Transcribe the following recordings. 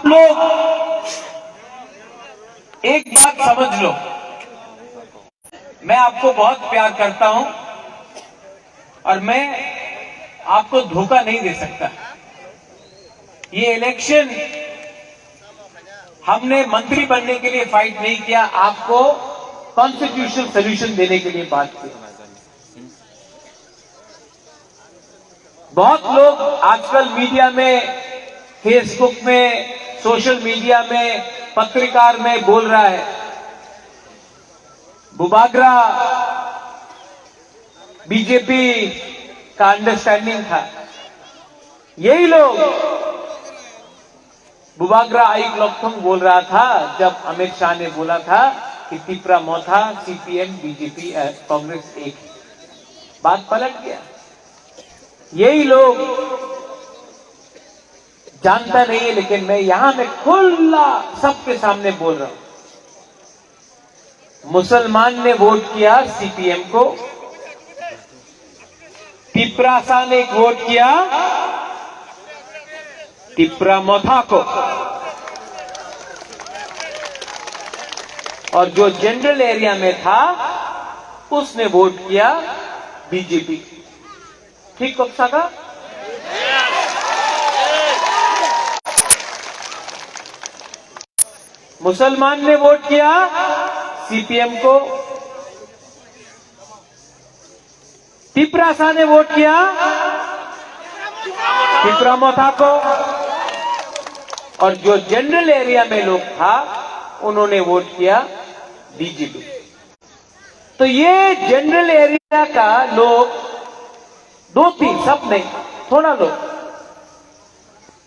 आप लोग एक बात समझ लो, मैं आपको बहुत प्यार करता हूं और मैं आपको धोखा नहीं दे सकता। ये इलेक्शन हमने मंत्री बनने के लिए फाइट नहीं किया, आपको कॉन्स्टिट्यूशनल सोल्यूशन देने के लिए बात की। बहुत लोग आजकल मीडिया में, फेसबुक में, सोशल मीडिया में, पत्रकार में बोल रहा है बुबागरा बीजेपी का अंडरस्टैंडिंग था। यही लोग बुबागरा आइक लोकथोंग बोल रहा था जब अमित शाह ने बोला था कि तिपरा मोथा सीपीएम बीजेपी कांग्रेस एक है। बात पलट गया। यही लोग जानता नहीं है, लेकिन मैं यहां में खुला सबके सामने बोल रहा हूं। मुसलमान ने वोट किया सीपीएम को, तिपरासा ने वोट किया तिपरा मोथा को, और जो जनरल एरिया में था उसने वोट किया बीजेपी। ठीक कक्षा का? मुसलमान ने वोट किया सीपीएम को, तिपरासा ने वोट किया तिपरा मोथा को, और जो जनरल एरिया में लोग था उन्होंने वोट किया बीजेपी। तो ये जनरल एरिया का लोग, दो तीन, सब नहीं, थोड़ा लोग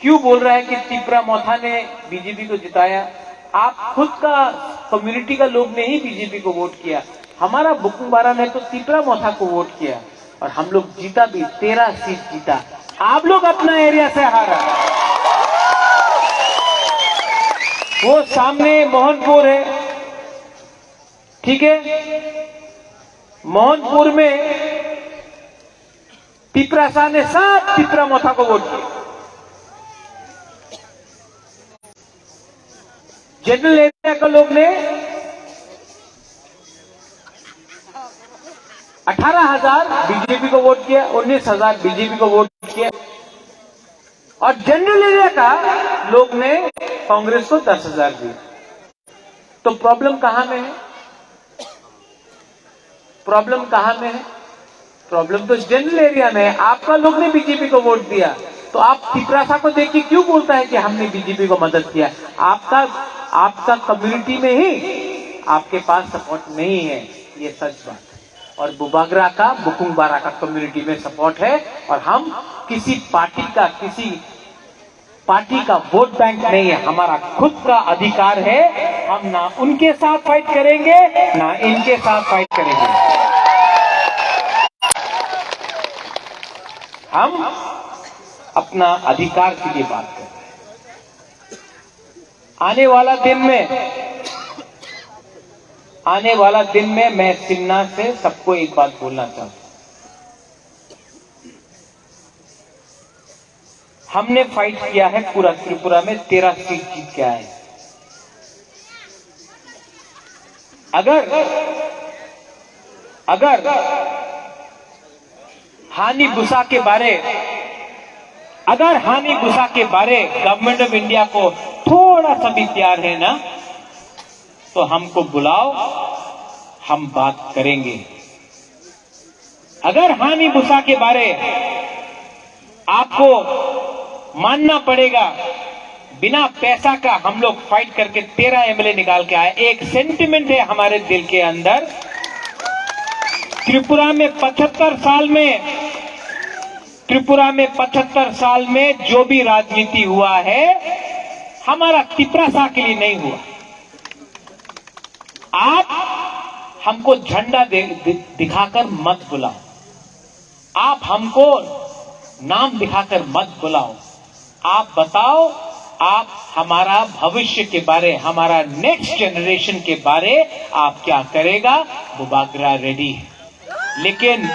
क्यों बोल रहा है कि तिपरा मोथा ने बीजेपी को जिताया? आप खुद का कम्युनिटी का लोग ने ही बीजेपी को वोट किया। हमारा बुकुंबारा ने तो तिपरा मोथा को वोट किया और हम लोग जीता भी, 13 सीट जीता। आप लोग अपना एरिया से हारा। वो सामने मोहनपुर है, ठीक है, मोहनपुर में तिपरासा ने सब तिपरा मोथा को वोट किया। जनरल एरिया के लोग ने 18,000 बीजेपी को वोट किया, 19,000 बीजेपी को वोट किया, और जनरल एरिया का लोग ने कांग्रेस को 10,000 दिए। तो प्रॉब्लम कहां में है? प्रॉब्लम कहां में है? प्रॉब्लम तो जनरल एरिया में है। आपका लोग ने बीजेपी को वोट दिया, तो आप तिपरासा को देख के क्यों बोलता है कि हमने बीजेपी को मदद किया? आपका कम्युनिटी में ही आपके पास सपोर्ट नहीं है, ये सच बात है। और बुबागरा का, बुकुंबारा का कम्युनिटी में सपोर्ट है, और हम किसी पार्टी का वोट बैंक नहीं है, हमारा खुद का अधिकार है। हम ना उनके साथ फाइट करेंगे ना इनके साथ फाइट करेंगे। हम अपना अधिकार के लिए बात करें। आने वाला दिन में मैं सिन्हा से सबको एक बात बोलना चाहता हूं। हमने फाइट किया है पूरा त्रिपुरा में, 13 सीट जीत के आए। अगर हानि बुसा के बारे गवर्नमेंट ऑफ इंडिया को थोड़ा सा भी प्यार है ना, तो हमको बुलाओ, हम बात करेंगे। अगर हानि बुसा के बारे आपको मानना पड़ेगा, बिना पैसा का हम लोग फाइट करके 13 एमएलए निकाल के आए। एक सेंटिमेंट है हमारे दिल के अंदर। त्रिपुरा में 75 साल में जो भी राजनीति हुआ है, हमारा तिपरासा के लिए नहीं हुआ। आप हमको झंडा दिखाकर मत बुलाओ, आप हमको नाम दिखाकर मत बुलाओ। आप बताओ, आप हमारा भविष्य के बारे, हमारा नेक्स्ट जनरेशन के बारे आप क्या करेगा? बुबागरा रेडी है, लेकिन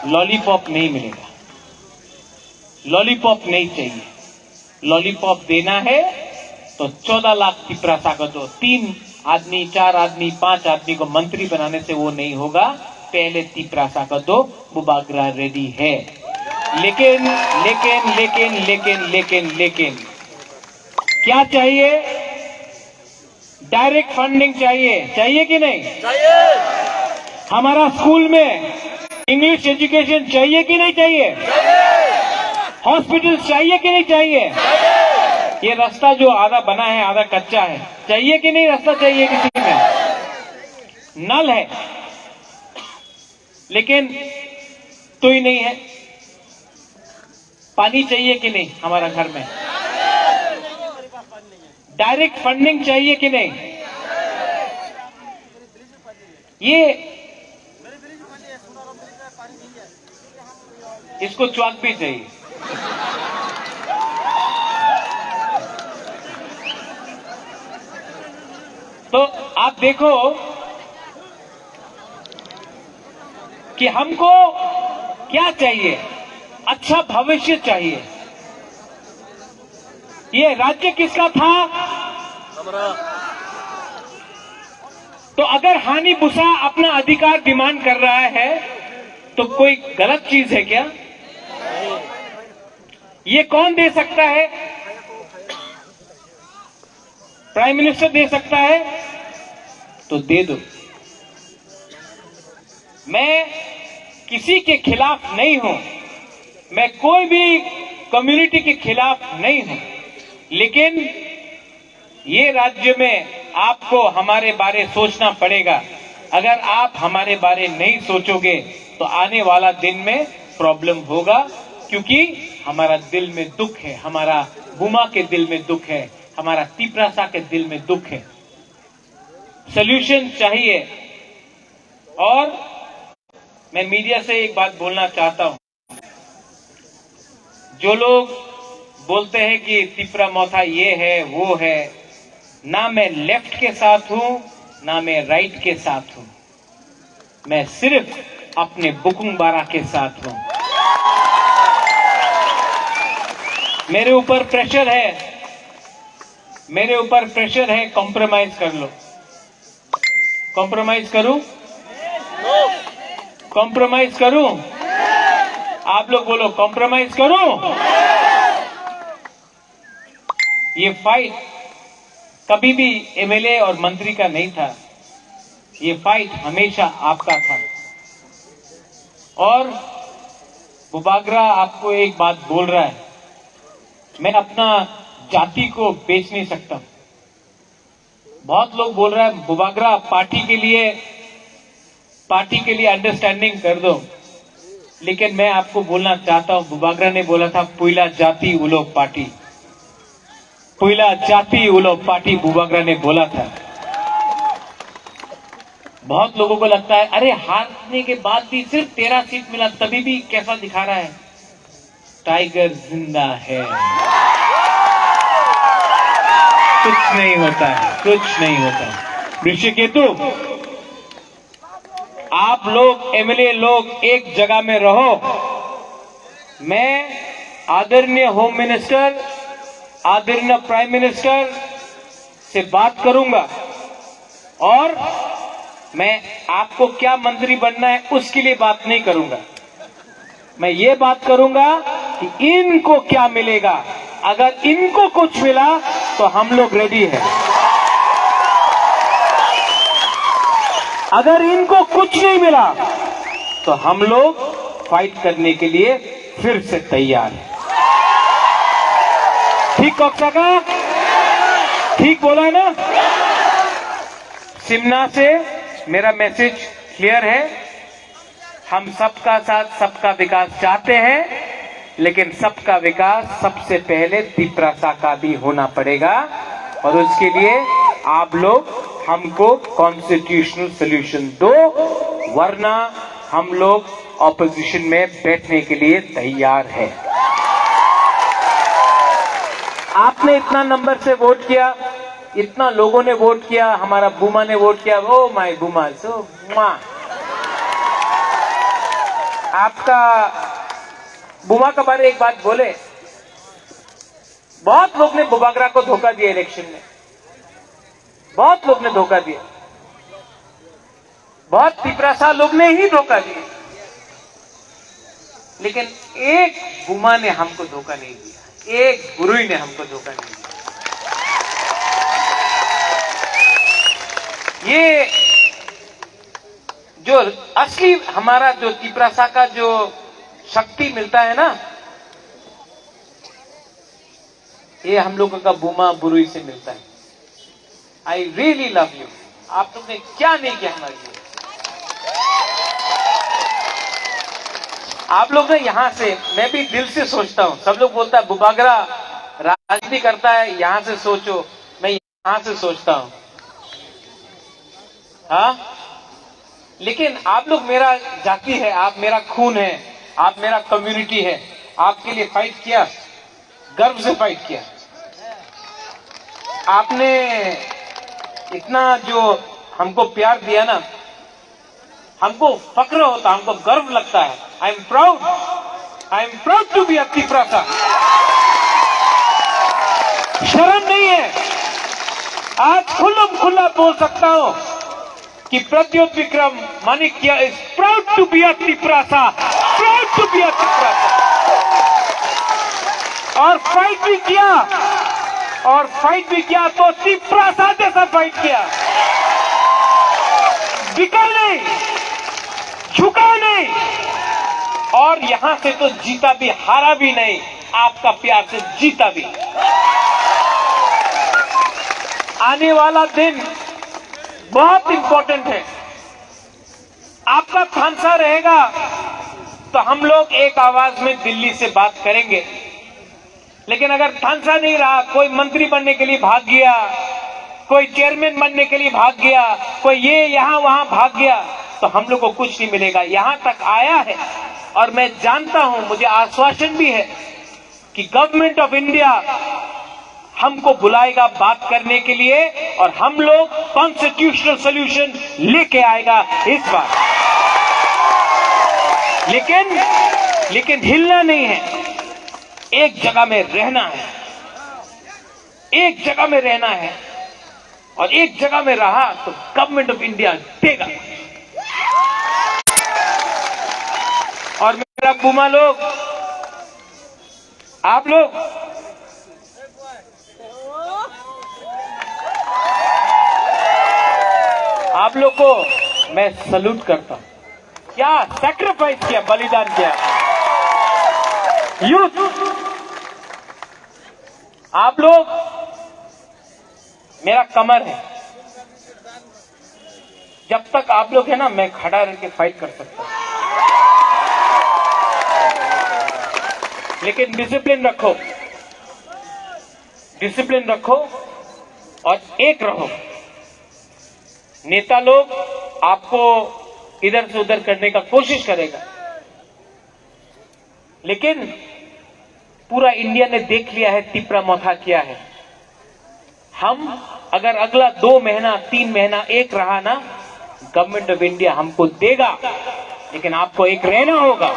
लॉलीपॉप नहीं मिलेगा, लॉलीपॉप नहीं चाहिए। लॉलीपॉप देना है तो 14 लाख तिपरासा को दो। 3 आदमी, 4 आदमी, 5 आदमी को मंत्री बनाने से वो नहीं होगा। पहले तिपरासा को दो। बुबागरा रेडी है। लेकिन लेकिन लेकिन लेकिन लेकिन लेकिन क्या चाहिए? डायरेक्ट फंडिंग चाहिए। चाहिए कि नहीं? चाहिए। हमारा स्कूल में इंग्लिश एजुकेशन चाहिए कि नहीं चाहिए? हॉस्पिटल चाहिए कि नहीं चाहिए? ये रास्ता जो आधा बना है आधा कच्चा है, चाहिए कि नहीं? रास्ता चाहिए किसी में? नल है लेकिन तो ही नहीं है। पानी चाहिए कि नहीं हमारा घर में? डायरेक्ट फंडिंग चाहिए कि नहीं? ये इसको च्वाक भी चाहिए। तो आप देखो कि हमको क्या चाहिए? अच्छा भविष्य चाहिए। ये राज्य किसका था? तो अगर हानि भूसा अपना अधिकार डिमांड कर रहा है तो कोई गलत चीज है क्या? ये कौन दे सकता है? प्राइम मिनिस्टर दे सकता है तो दे दो। मैं किसी के खिलाफ नहीं हूं, मैं कोई भी कम्युनिटी के खिलाफ नहीं हूं, लेकिन ये राज्य में आपको हमारे बारे सोचना पड़ेगा। अगर आप हमारे बारे नहीं सोचोगे तो आने वाला दिन में प्रॉब्लम होगा, क्योंकि हमारा दिल में दुख है, हमारा बुमा के दिल में दुख है, हमारा तिपरासा के दिल में दुख है। सॉल्यूशन चाहिए। और मैं मीडिया से एक बात बोलना चाहता हूं। जो लोग बोलते हैं कि तिपरा मोथा ये है वो है, ना मैं लेफ्ट के साथ हूं ना मैं राइट के साथ हूं, मैं सिर्फ अपने बुकुंग बारा के साथ हूं। मेरे ऊपर प्रेशर है, मेरे ऊपर प्रेशर है, कॉम्प्रोमाइज कर लो। कॉम्प्रोमाइज करूं? कॉम्प्रोमाइज करूं? आप लोग बोलो, कॉम्प्रोमाइज करूं? ये फाइट कभी भी एमएलए और मंत्री का नहीं था, ये फाइट हमेशा आपका था। और बुबागरा आपको एक बात बोल रहा है, मैं अपना जाति को बेच नहीं सकता। बहुत लोग बोल रहा है बुबागरा पार्टी के लिए अंडरस्टैंडिंग कर दो, लेकिन मैं आपको बोलना चाहता हूं, बुबागरा ने बोला था पुइला जाति उलो पार्टी, पुइला जाति उलो पार्टी बुबागरा ने बोला था। बहुत लोगों को लगता है अरे हारने के बाद भी सिर्फ 13 सीट मिला, तभी भी कैसा दिखा रहा है। टाइगर जिंदा है, कुछ नहीं होता है, कुछ नहीं होता है। ऋषिकेतु, आप लोग एमएलए लोग एक जगह में रहो। मैं आदरणीय होम मिनिस्टर, आदरणीय प्राइम मिनिस्टर से बात करूंगा और मैं आपको क्या मंत्री बनना है उसके लिए बात नहीं करूंगा। मैं ये बात करूंगा कि इनको क्या मिलेगा। अगर इनको कुछ मिला तो हम लोग रेडी हैं। अगर इनको कुछ नहीं मिला तो हम लोग फाइट करने के लिए फिर से तैयार हैं। ठीक कक्षा का? ठीक बोला ना? सिमना से मेरा मैसेज क्लियर है। हम सबका साथ सबका विकास चाहते हैं, लेकिन सबका विकास सबसे पहले तिपरासा का भी होना पड़ेगा, और उसके लिए आप लोग हमको कॉन्स्टिट्यूशनल सॉल्यूशन दो, वरना हम लोग ऑपोजिशन में बैठने के लिए तैयार हैं। आपने इतना नंबर से वोट किया, इतना लोगों ने वोट किया, हमारा बुमा ने वोट किया, ओ माय बुमा, सो आपका बुमा के बारे एक बात बोले। बहुत लोग ने बुबागरा को धोखा दिया इलेक्शन में, बहुत लोग ने धोखा दिया, बहुत तिपरासा लोग ने ही धोखा दिया, लेकिन एक बुमा ने हमको धोखा नहीं दिया, एक गुरुई ने हमको धोखा नहीं दिया। ये जो असली हमारा जो तिपरासा का जो शक्ति मिलता है ना, ये हम लोगों का बुमा बुरुई से मिलता है। I really love you. आप लोग ने क्या नहीं किया हमारे लिए। आप लोग ने यहां से, मैं भी दिल से सोचता हूं, सब लोग बोलता है बुबागरा राजनीति करता है, यहां से सोचो, मैं यहां से सोचता हूं, हाँ, लेकिन आप लोग मेरा जाति है, आप मेरा खून है, आप मेरा कम्युनिटी है, आपके लिए फाइट किया, गर्व से फाइट किया। आपने इतना जो हमको प्यार दिया ना, हमको फक्र होता, हमको गर्व लगता है। I am proud to be a Tiprasa. शर्म नहीं है, आज खुला बोल सकता हूं कि Pradyot Bikram Manikya is proud to be a Tiprasa, proud to be a Tiprasa. और फाइट भी किया तो तिपरासा जैसा फाइट किया, बिका नहीं, झुका नहीं, और यहां से तो जीता भी, हारा भी नहीं, आपका प्यार से जीता भी। आने वाला दिन बहुत इंपॉर्टेंट है। आपका थानसा रहेगा तो हम लोग एक आवाज में दिल्ली से बात करेंगे, लेकिन अगर थानसा नहीं रहा, कोई मंत्री बनने के लिए भाग गया, कोई चेयरमैन बनने के लिए भाग गया, कोई ये यहां वहां भाग गया, तो हम लोग को कुछ नहीं मिलेगा। यहां तक आया है और मैं जानता हूं, मुझे आश्वासन भी है कि गवर्नमेंट ऑफ इंडिया हमको बुलाएगा बात करने के लिए, और हम लोग कॉन्स्टिट्यूशनल सोल्यूशन लेके आएगा इस बार। लेकिन हिलना नहीं है, एक जगह में रहना है, एक जगह में रहना है, और एक जगह में रहा तो गवर्नमेंट ऑफ इंडिया देगा। और मेरा बुमा लोग, आप लोग को मैं सल्यूट करता हूं। क्या सैक्रिफाइस किया, बलिदान किया यूथ। आप लोग मेरा कमर है, जब तक आप लोग है ना, मैं खड़ा रह के फाइट कर सकता हूं, लेकिन डिसिप्लिन रखो और एक रहो। नेता लोग आपको इधर से उधर करने का कोशिश करेगा, लेकिन पूरा इंडिया ने देख लिया है तिपरा मौथा क्या है। हम अगर अगला 2 महीना 3 महीना एक रहा ना, गवर्नमेंट ऑफ इंडिया हमको देगा, लेकिन आपको एक रहना होगा।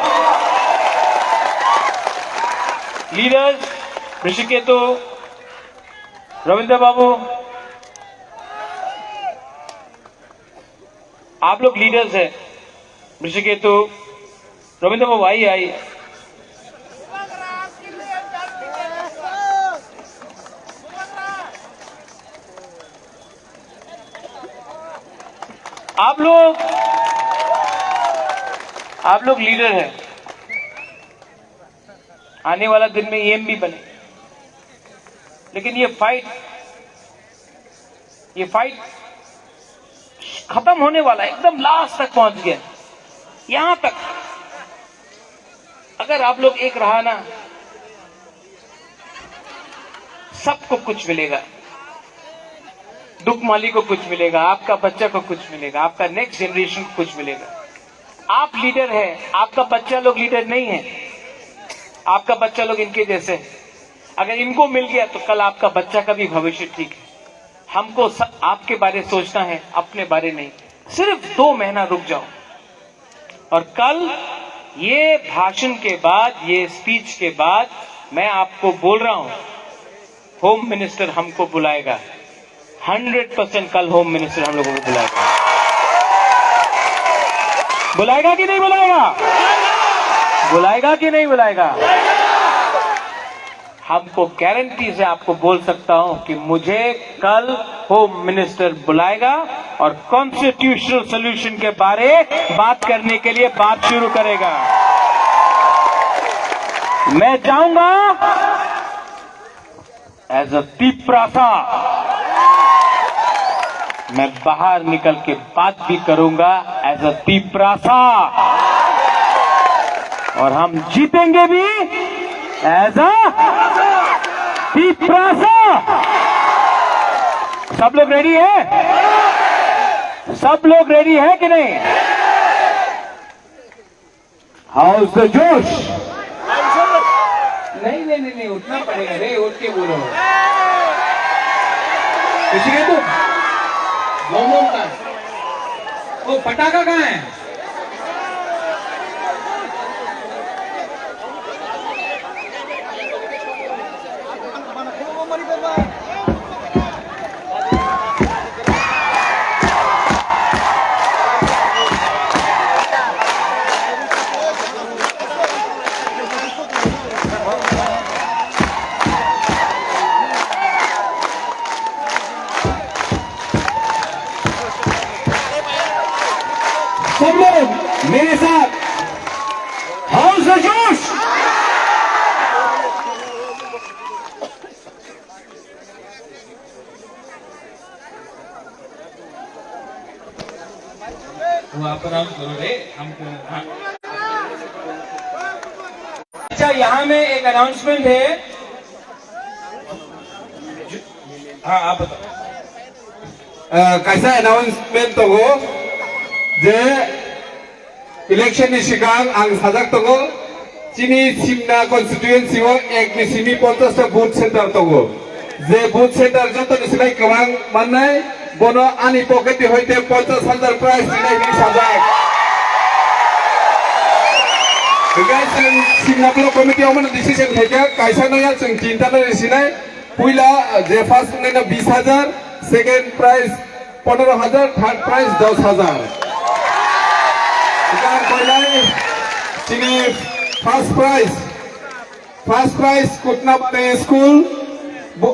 लीडर्स ऋषिकेतु, रविंद्र बाबू, आप लोग लीडर्स हैं। ऋषिकेतु, रविंद्र बाबू आइए। आप लोग लीडर हैं, आने वाला दिन में ईएम भी बने, लेकिन ये फाइट खत्म होने वाला है, एकदम लास्ट तक पहुंच गया। यहां तक अगर आप लोग एक रहा ना, सबको कुछ मिलेगा। दुखमाली को कुछ मिलेगा, आपका बच्चा को कुछ मिलेगा, आपका नेक्स्ट जनरेशन को कुछ मिलेगा। आप लीडर है, आपका बच्चा लोग लीडर नहीं है, आपका बच्चा लोग इनके जैसे है। अगर इनको मिल गया तो कल आपका बच्चा का भी भविष्य ठीक है। हमको आपके बारे सोचना है, अपने बारे नहीं। सिर्फ 2 महीना रुक जाओ, और कल ये भाषण के बाद, ये स्पीच के बाद मैं आपको बोल रहा हूं होम मिनिस्टर हमको बुलाएगा, 100% कल होम मिनिस्टर हम लोगों को बुलाएगा। बुलाएगा कि नहीं बुलाएगा? बुलाएगा कि नहीं बुलाएगा? हमको गारंटी से आपको बोल सकता हूं कि मुझे कल होम मिनिस्टर बुलाएगा और कॉन्स्टिट्यूशनल सोल्यूशन के बारे बात करने के लिए बात शुरू करेगा। मैं जाऊंगा एज अ पिपरासा, मैं बाहर निकल के बात भी करूंगा एज अ पिपरासा, और हम जीतेंगे भी एज अ पिपरासा। सब लोग रेडी है? सब लोग रेडी है कि नहीं? हाउस द जोश? नहीं, उठना पड़ेगा रे, उठ के बोलो। किसी के तो मोमो का वो पटाखा कहाँ है? सब लोग मेरे साथ हाउस द जोश। वो आप अनाउंस करो रे हमको। हाँ। अच्छा, यहाँ में एक अनाउंसमेंट है। हाँ, आप बताओ। कैसा अनाउंसमेंट तो वो जे इलेक्शन नि सिगां आं साजाक दङ चिनी सिमना कन्स्टिट्युएन्सि एक नि सिमी 50 बुथ सेन्टार दङ जे बुथ सेन्टार जत निसलाय गोबां माननाय बनो आनि पकेट हयते 50,000 प्राइज दिनाय नि साजाक गाइस जों सिमना ब्लक कमिटियाव मन डिसिजन थाइका कायसा नया जों चिन्ता न रिसिनाय पहिला जे फर्स्ट नैना 20,000 second prize 15,000 third prize 10,000 first prize कुटना बने स्कूल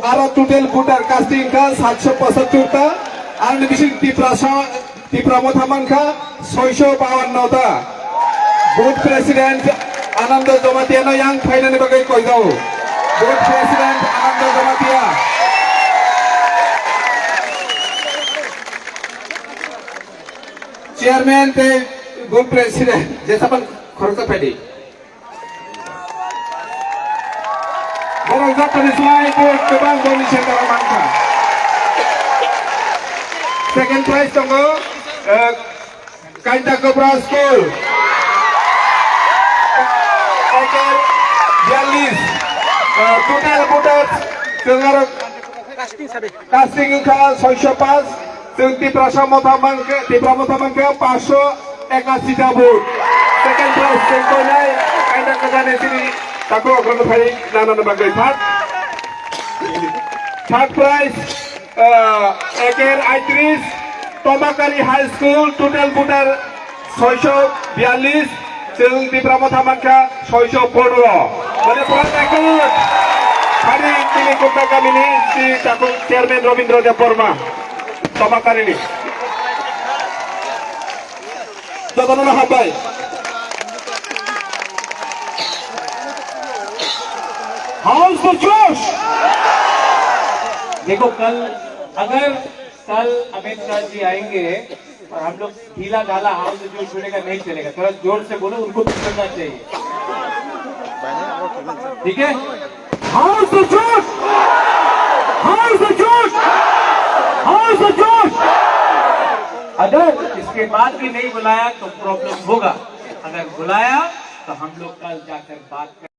आरो टोटल वोटर कास्टिंग का 775 टा आरो बिसिं तिप्रा मथामान का 652 टा बूथ प्रेसिडेंट आनंद जमातिया न यांग फाइनाल बगै कय जाओ बूथ प्रेसिडेंट आनंद जमातिया चेयरमैन ते बूथ प्रेसिडेंट जैसा पण खर्च पैदी बरं जात निसलाय तो गोबां बनि सेन्टार मानखा सेकेंड प्राइज दङ काइटा कब्रा स्कुल 42 टोटल वोटार्स जों कास्टिंग का 605 जों तिप्रा मथामानखौ 581 टा भोट सेकेंड प्राइज जों कयनाय काइटा कजाने सिनि ताको अग्रन फारि नानान बागै थर्ड प्राइज एकेर 38 टमाकारी हाई स्कूल टोटल वोटार 642 जों तिप्रा मथामानखौ 615 माने प्रत्येक खाली तिनि कोटा गामिनि श्री ताको चेयरमैन रवीन्द्र देव वर्मा टमाकारिनि जगनना हाबाय हाउस द जोश। देखो अगर कल अमित शाह जी आएंगे और हम लोग ढीला ढाला हाउस द जोश बोलेगा नहीं चलेगा, थोड़ा जोर से बोलो, उनको भी सुनना चाहिए, ठीक है? हाउस द जोश, हाउस द जोश, हाउस द जोश। अगर इसके बाद भी नहीं बुलाया तो प्रॉब्लम होगा, अगर बुलाया तो हम लोग कल जाकर बात कर